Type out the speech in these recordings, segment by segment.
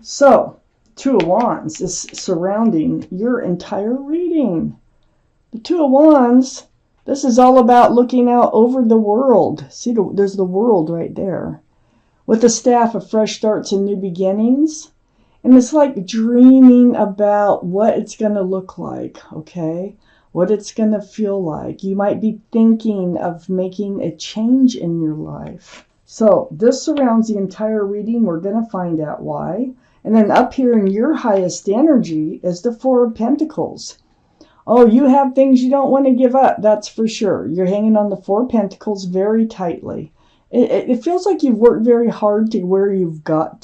So, Two of Wands is surrounding your entire reading. The Two of Wands, this is all about looking out over the world. See, there's the world right there. With the staff of fresh starts and new beginnings. And it's like dreaming about what it's going to look like, okay? What it's going to feel like. You might be thinking of making a change in your life. So this surrounds the entire reading. We're going to find out why. And then up here in your highest energy is the Four of Pentacles. Oh, you have things you don't want to give up, that's for sure. You're hanging on the Four of Pentacles very tightly. It feels like you've worked very hard to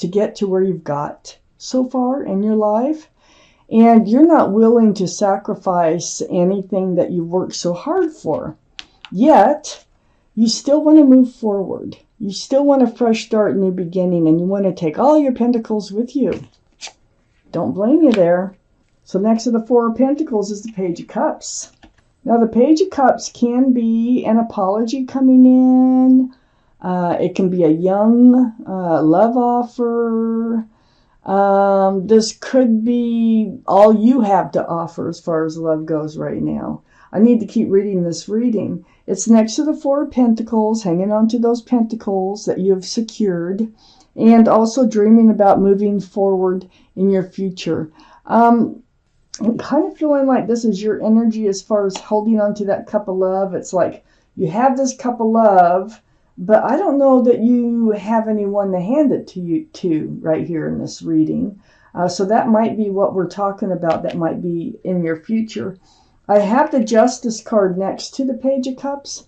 get to where you've got so far in your life, and you're not willing to sacrifice anything that you worked so hard for. Yet, you still want to move forward. You still want a fresh start, new beginning, and you want to take all your pentacles with you. Don't blame you there. So next to the Four of Pentacles is the Page of Cups. Now the Page of Cups can be an apology coming in. It can be a young love offer. This could be all you have to offer as far as love goes right now. I need to keep reading this reading. It's next to the Four of Pentacles, hanging on to those pentacles that you've secured, and also dreaming about moving forward in your future. I'm kind of feeling like this is your energy as far as holding on to that cup of love. It's like you have this cup of love, but I don't know that you have anyone to hand it to you to right here in this reading. So that might be what we're talking about. That might be in your future. I have the Justice card next to the Page of Cups.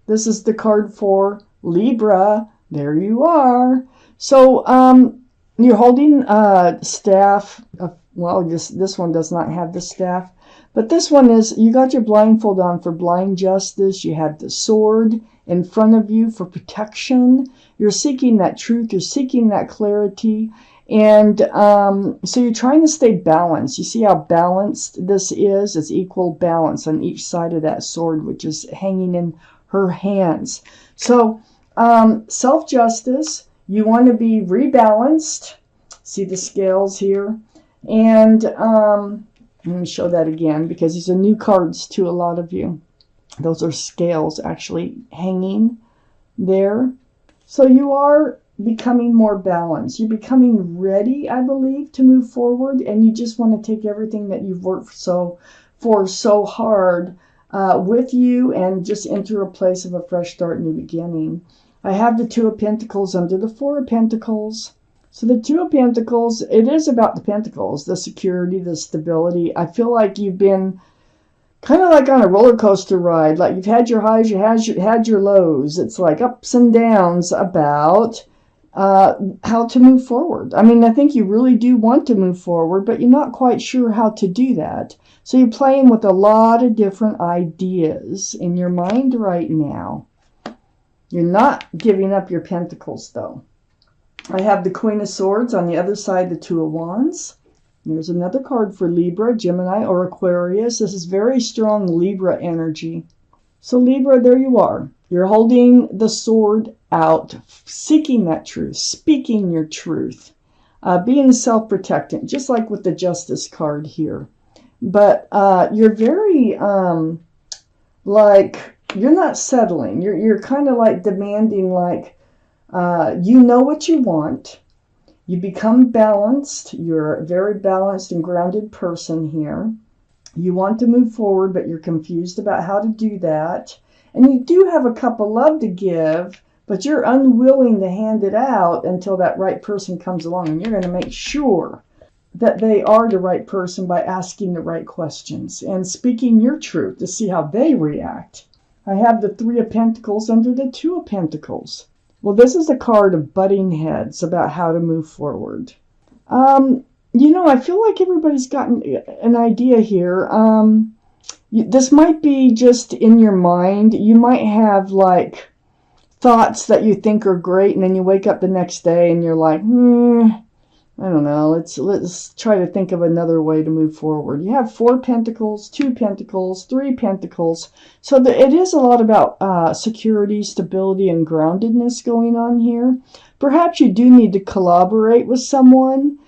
This is the card for Libra. There you are. So you're holding staff. Well, this one does not have the staff. But this one is, you got your blindfold on for blind justice. You have the sword in front of you for protection. You're seeking that truth. You're seeking that clarity. And so you're trying to stay balanced. You see how balanced this is? It's equal balance on each side of that sword, which is hanging in her hands. So self-justice, you want to be rebalanced. See the scales here? And let me show that again, because these are new cards to a lot of you. Those are scales actually hanging there. So you are becoming more balanced. You're becoming ready, I believe, to move forward, and you just want to take everything that you've worked for so hard with you and just enter a place of a fresh start, new beginning. I have the Two of Pentacles under the Four of Pentacles. So the Two of Pentacles, it is about the Pentacles, the security, the stability. I feel like you've been kind of like on a roller coaster ride. Like you've had your highs, you had your lows. It's like ups and downs about how to move forward. I mean, I think you really do want to move forward, but you're not quite sure how to do that. So you're playing with a lot of different ideas in your mind right now. You're not giving up your pentacles, though. I have the Queen of Swords on the other side, the Two of Wands. There's another card for Libra, Gemini, or Aquarius. This is very strong Libra energy. So Libra, there you are. You're holding the sword out, seeking that truth, speaking your truth, being self-protectant, just like with the Justice card here. But you're very, like, you're not settling. You're kind of like demanding, like, you know what you want. You become balanced. You're a very balanced and grounded person here. You want to move forward, but you're confused about how to do that. And you do have a cup of love to give, but you're unwilling to hand it out until that right person comes along. And you're going to make sure that they are the right person by asking the right questions and speaking your truth to see how they react. I have the Three of Pentacles under the Two of Pentacles. Well, this is a card of butting heads about how to move forward. You know, I feel like everybody's gotten an idea here. This might be just in your mind. You might have, like, thoughts that you think are great, and then you wake up the next day and you're like, I don't know, let's try to think of another way to move forward. You have Four Pentacles, Two Pentacles, Three Pentacles. So it is a lot about security, stability, and groundedness going on here. Perhaps you do need to collaborate with someone.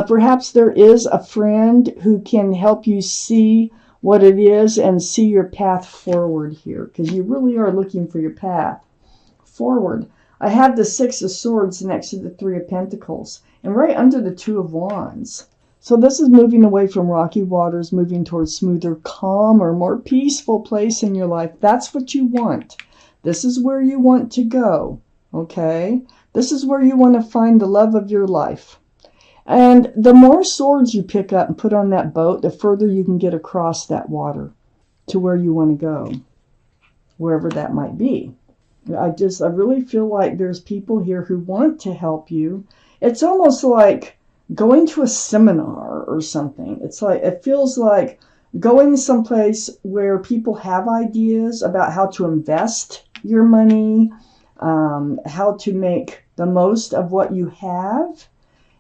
Perhaps there is a friend who can help you see what it is and see your path forward here, because you really are looking for your path forward. I have the Six of Swords next to the Three of Pentacles and right under the Two of Wands. So this is moving away from rocky waters, moving towards smoother, calmer, more peaceful place in your life. That's what you want. This is where you want to go, okay? This is where you want to find the love of your life. And the more swords you pick up and put on that boat, the further you can get across that water to where you want to go, wherever that might be. I really feel like there's people here who want to help you. It's almost like going to a seminar or something. It's like, it feels like going someplace where people have ideas about how to invest your money, how to make the most of what you have.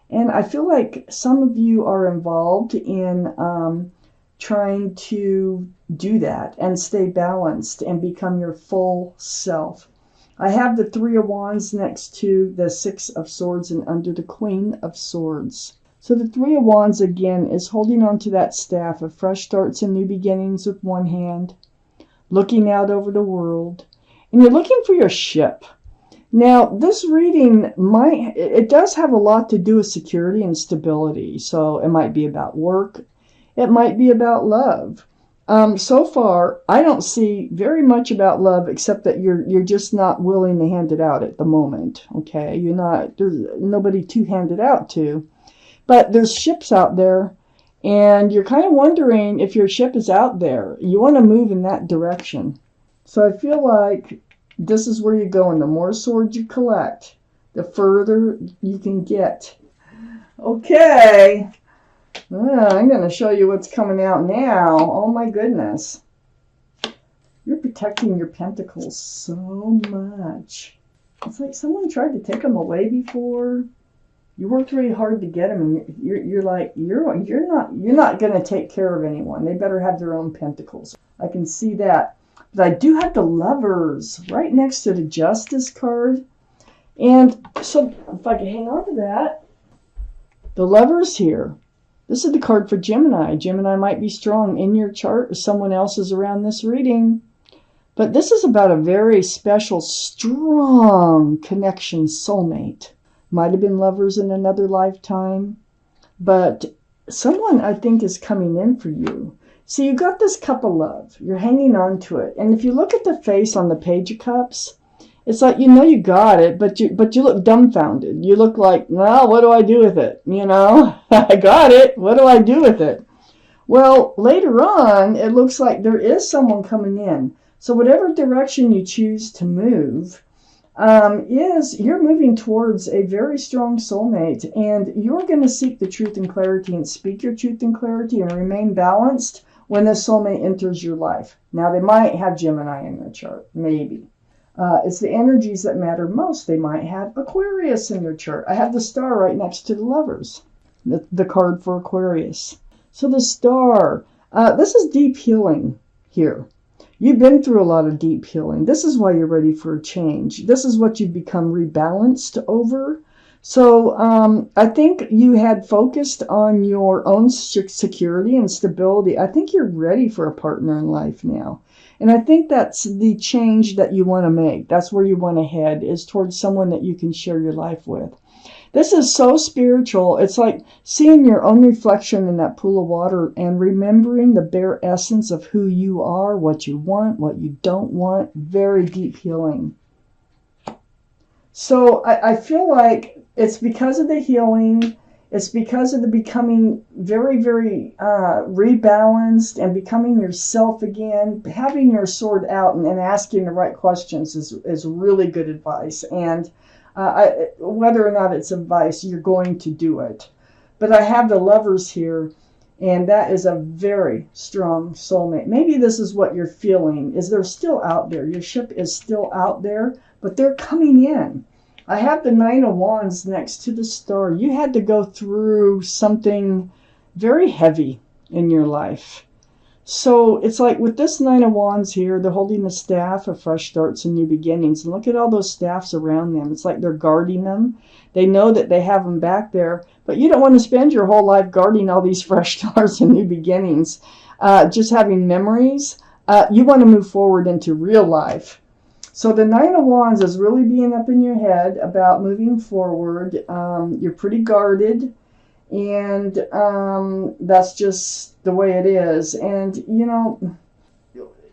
And I feel like some of you are involved in trying to do that and stay balanced and become your full self. I have the Three of Wands next to the Six of Swords and under the Queen of Swords. So the Three of Wands again is holding on to that staff of fresh starts and new beginnings with one hand, looking out over the world. And you're looking for your ship. Now, this reading it does have a lot to do with security and stability. So it might be about work. It might be about love. So far, I don't see very much about love, except that you're just not willing to hand it out at the moment. Okay, there's nobody to hand it out to, but there's ships out there, and you're kind of wondering if your ship is out there. You want to move in that direction. So I feel like this is where you're going. The more swords you collect, the further you can get. Okay. I'm going to show you what's coming out now. Oh my goodness. You're protecting your pentacles so much. It's like someone tried to take them away before. You worked really hard to get them, and you're not going to take care of anyone. They better have their own pentacles. I can see that. But I do have the Lovers right next to the Justice card. And so if I can hang on to that, the Lovers here. This is the card for Gemini. Gemini might be strong in your chart, or someone else is around this reading. But this is about a very special, strong connection, soulmate. Might have been lovers in another lifetime. But someone, I think, is coming in for you. So you got this cup of love. You're hanging on to it. And if you look at the face on the Page of Cups, it's like, you got it, but you look dumbfounded. You look like, well, what do I do with it? I got it. What do I do with it? Well, later on, it looks like there is someone coming in. So whatever direction you choose to move, you're moving towards a very strong soulmate. And you're going to seek the truth and clarity and speak your truth and clarity and remain balanced when this soulmate enters your life. Now, they might have Gemini in their chart. Maybe. It's the energies that matter most. They might have Aquarius in their chart. I have the Star right next to the Lovers, the card for Aquarius. So the Star, this is deep healing here. You've been through a lot of deep healing. This is why you're ready for a change. This is what you've become rebalanced over. So I think you had focused on your own security and stability. I think you're ready for a partner in life now. And I think that's the change that you want to make. That's where you want to head, is towards someone that you can share your life with. This is so spiritual. It's like seeing your own reflection in that pool of water and remembering the bare essence of who you are, what you want, what you don't want. Very deep healing. So I feel like it's because of the healing. It's because of the becoming very, very rebalanced and becoming yourself again. Having your sword out and asking the right questions is really good advice. And whether or not it's advice, you're going to do it. But I have the Lovers here, and that is a very strong soulmate. Maybe this is what you're feeling, is they're still out there. Your ship is still out there, but they're coming in. I have the Nine of Wands next to the Star. You had to go through something very heavy in your life. So it's like with this Nine of Wands here, they're holding the staff of fresh starts and new beginnings. And look at all those staffs around them. It's like they're guarding them. They know that they have them back there, but you don't want to spend your whole life guarding all these fresh starts and new beginnings, just having memories. You want to move forward into real life. So the Nine of Wands is really being up in your head about moving forward. You're pretty guarded. And that's just the way it is. And you know,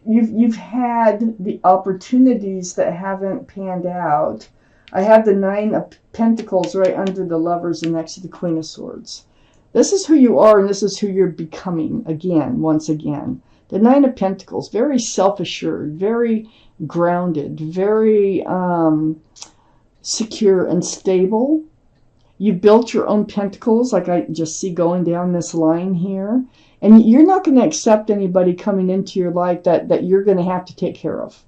you've had the opportunities that haven't panned out. I have the Nine of Pentacles right under the Lovers and next to the Queen of Swords. This is who you are, and this is who you're becoming again, once again. The Nine of Pentacles, very self-assured, very grounded, very secure and stable. You built your own pentacles, like I just see going down this line here. And you're not going to accept anybody coming into your life that you're going to have to take care of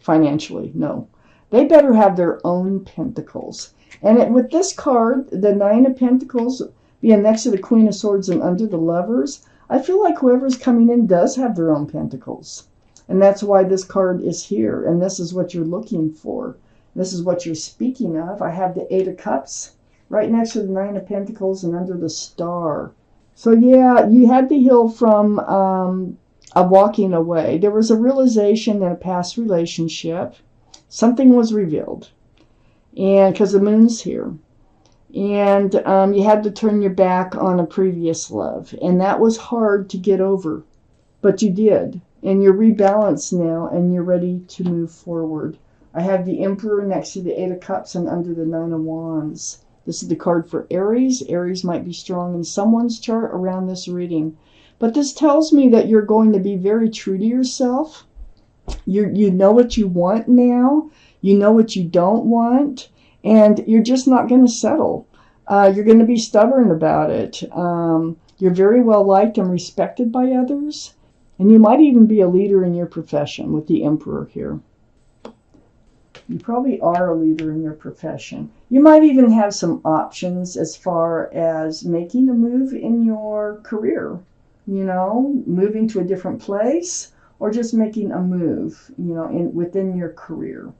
financially. No. They better have their own pentacles. And with this card, the Nine of Pentacles being next to the Queen of Swords and under the Lovers, I feel like whoever's coming in does have their own pentacles. And that's why this card is here. And this is what you're looking for. This is what you're speaking of. I have the Eight of Cups right next to the Nine of Pentacles and under the Star. So yeah, you had to heal from a walking away. There was a realization in a past relationship. Something was revealed. And because the Moon's here. And you had to turn your back on a previous love. And that was hard to get over. But you did. And you're rebalanced now and you're ready to move forward. I have the Emperor next to the Eight of Cups and under the Nine of Wands. This is the card for Aries. Aries might be strong in someone's chart around this reading. But this tells me that you're going to be very true to yourself. You know what you want now. You know what you don't want. And you're just not going to settle. You're going to be stubborn about it. You're very well liked and respected by others. And you might even be a leader in your profession with the Emperor here. You probably are a leader in your profession. You might even have some options as far as making a move in your career. You know, moving to a different place or just making a move, you know, within your career.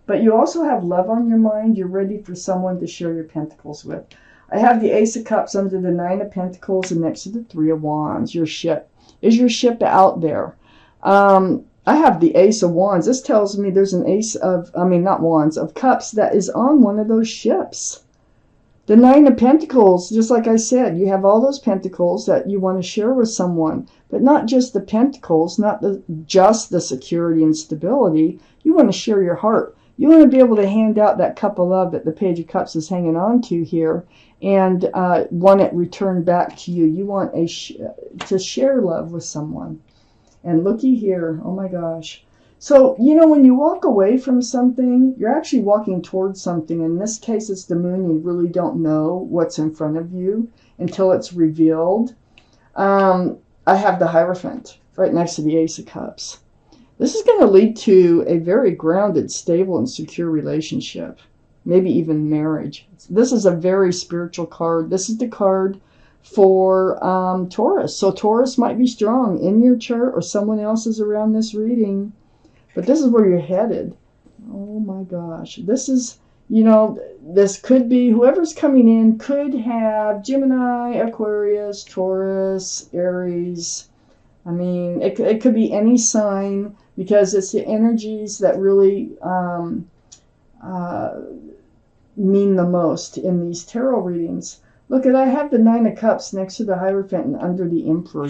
But you also have love on your mind. You're ready for someone to share your pentacles with. I have the Ace of Cups under the Nine of Pentacles and next to the Three of Wands. Your ship. Is your ship out there? I have the Ace of Wands. This tells me there's an Ace of, not Wands, of Cups that is on one of those ships. The Nine of Pentacles, just like I said, you have all those pentacles that you want to share with someone. But not just the pentacles, not just the security and stability. You want to share your heart. You want to be able to hand out that cup of love that the Page of Cups is hanging on to here and want it returned back to you. You want to share love with someone. And looky here, oh my gosh. So, you know, when you walk away from something, you're actually walking towards something. In this case, it's the Moon. You really don't know what's in front of you until it's revealed. I have the Hierophant right next to the Ace of Cups. This is going to lead to a very grounded, stable, and secure relationship. Maybe even marriage. This is a very spiritual card. This is the card for Taurus. So Taurus might be strong in your chart or someone else's around this reading. But this is where you're headed. Oh my gosh. This is, you know, this could be, whoever's coming in could have Gemini, Aquarius, Taurus, Aries. I mean, it could be any sign because it's the energies that really mean the most in these tarot readings. Look at, I have the Nine of Cups next to the Hierophant and under the Emperor.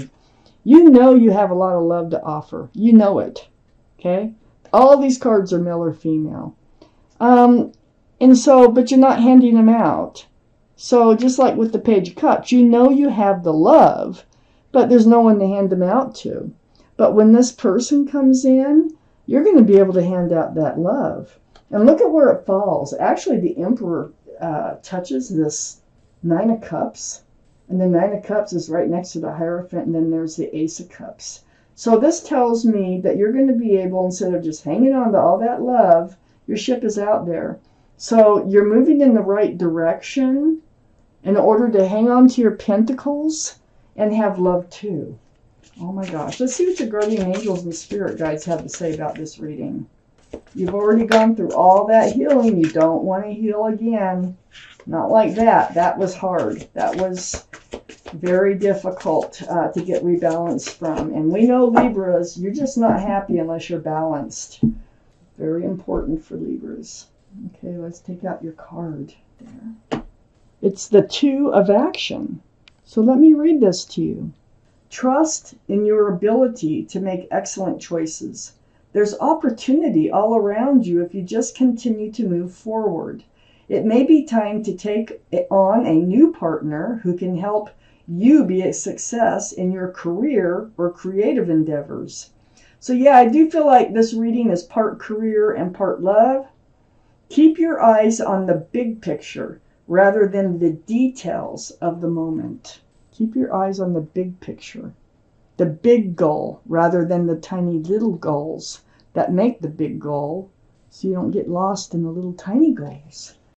You know you have a lot of love to offer. You know it. Okay? All these cards are male or female. And so, but you're not handing them out. So just like with the Page of Cups, you know you have the love, but there's no one to hand them out to. But when this person comes in, you're going to be able to hand out that love. And look at where it falls. Actually, the Emperor touches this Nine of Cups, and the Nine of Cups is right next to the Hierophant, and then there's the Ace of Cups. So this tells me that you're going to be able, instead of just hanging on to all that love, your ship is out there. So you're moving in the right direction in order to hang on to your pentacles and have love too. Oh my gosh. Let's see what your guardian angels and spirit guides have to say about this reading. You've already gone through all that healing. You don't want to heal again. Not like that. That was hard. That was very difficult to get rebalanced from. And we know Libras, you're just not happy unless you're balanced. Very important for Libras. Okay, let's take out your card there. It's the 2 of action. So let me read this to you. Trust in your ability to make excellent choices. There's opportunity all around you if you just continue to move forward. It may be time to take on a new partner who can help you be a success in your career or creative endeavors. So yeah, I do feel like this reading is part career and part love. Keep your eyes on the big picture rather than the details of the moment. Keep your eyes on the big picture, the big goal, rather than the tiny little goals that make the big goal, so you don't get lost in the little tiny goals.